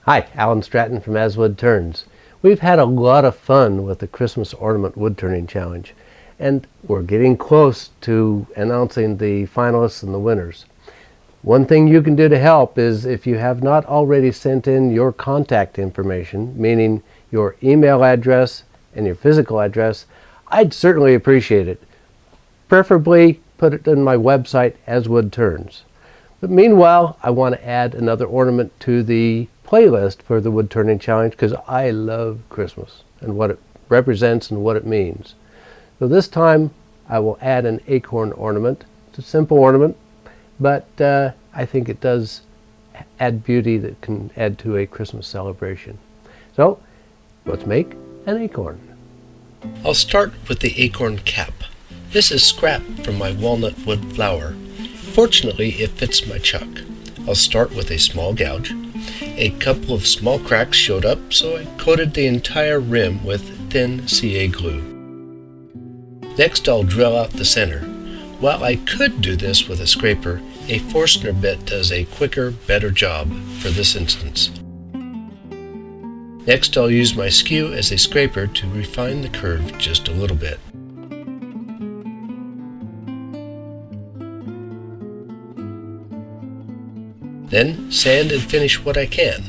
Hi, Alan Stratton from Woodturn. We've had a lot of fun with the Christmas Ornament Woodturning Challenge, and we're getting close to announcing the finalists and the winners. One thing you can do to help is, if you have not already sent in your contact information, meaning your email address and your physical address, I'd certainly appreciate it. Preferably put it in my website, As Wood Turns. But meanwhile, I want to add another ornament to the playlist for the Woodturning Challenge because I love Christmas and what it represents and what it means. So this time I will add an acorn ornament. It's a simple ornament, but I think it does add beauty that can add to a Christmas celebration. So let's make an acorn. I'll start with the acorn cap. This is scrap from my walnut wood flower. Fortunately, it fits my chuck. I'll start with a small gouge. A couple of small cracks showed up, so I coated the entire rim with thin CA glue. Next, I'll drill out the center. While I could do this with a scraper, a Forstner bit does a quicker, better job for this instance. Next, I'll use my skew as a scraper to refine the curve just a little bit. Then sand and finish what I can.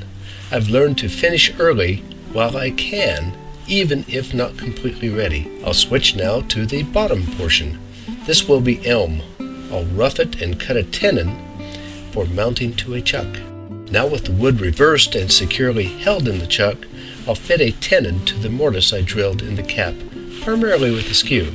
I've learned to finish early while I can, even if not completely ready. I'll switch now to the bottom portion. This will be elm. I'll rough it and cut a tenon for mounting to a chuck. Now, with the wood reversed and securely held in the chuck, I'll fit a tenon to the mortise I drilled in the cap, primarily with a skew.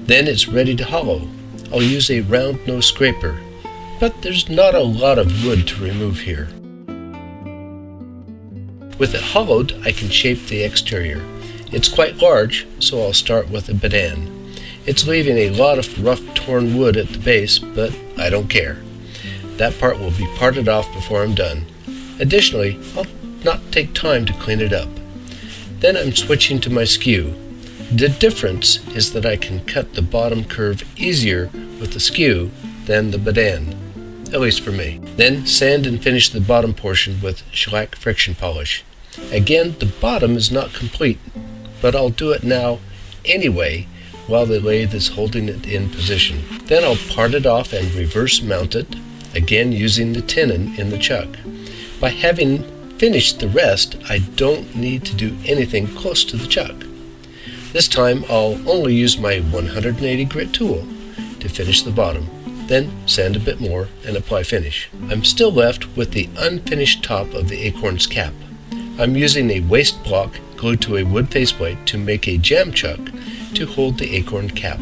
Then it's ready to hollow. I'll use a round nose scraper, but there's not a lot of wood to remove here. With it hollowed, I can shape the exterior. It's quite large, so I'll start with a badan. It's leaving a lot of rough torn wood at the base, but I don't care. That part will be parted off before I'm done. Additionally, I'll not take time to clean it up. Then I'm switching to my skew. The difference is that I can cut the bottom curve easier with the skew than the badan, at least for me. Then sand and finish the bottom portion with shellac friction polish. Again, the bottom is not complete, but I'll do it now anyway while the lathe is holding it in position. Then I'll part it off and reverse mount it, again using the tenon in the chuck. By having finished the rest, I don't need to do anything close to the chuck. This time I'll only use my 180 grit tool to finish the bottom, then sand a bit more and apply finish. I'm still left with the unfinished top of the acorn's cap. I'm using a waste block glued to a wood faceplate to make a jam chuck to hold the acorn cap.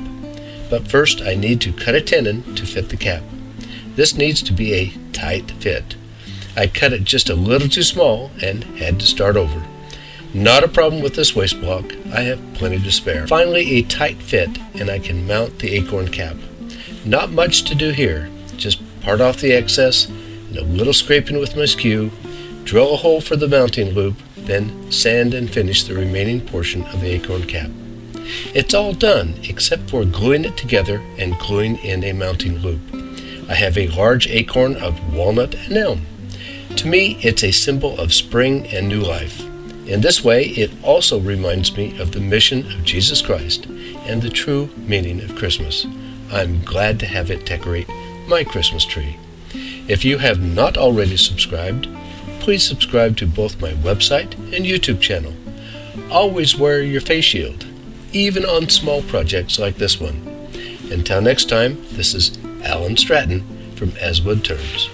But first I need to cut a tenon to fit the cap. This needs to be a tight fit. I cut it just a little too small and had to start over. Not a problem with this waste block, I have plenty to spare. Finally, a tight fit and I can mount the acorn cap. Not much to do here, just part off the excess and a little scraping with my skew, drill a hole for the mounting loop, then sand and finish the remaining portion of the acorn cap. It's all done except for gluing it together and gluing in a mounting loop. I have a large acorn of walnut and elm. To me, it's a symbol of spring and new life. In this way, it also reminds me of the mission of Jesus Christ and the true meaning of Christmas. I'm glad to have it decorate my Christmas tree. If you have not already subscribed, please subscribe to both my website and YouTube channel. Always wear your face shield, even on small projects like this one. Until next time, this is Alan Stratton from As Wood Turns.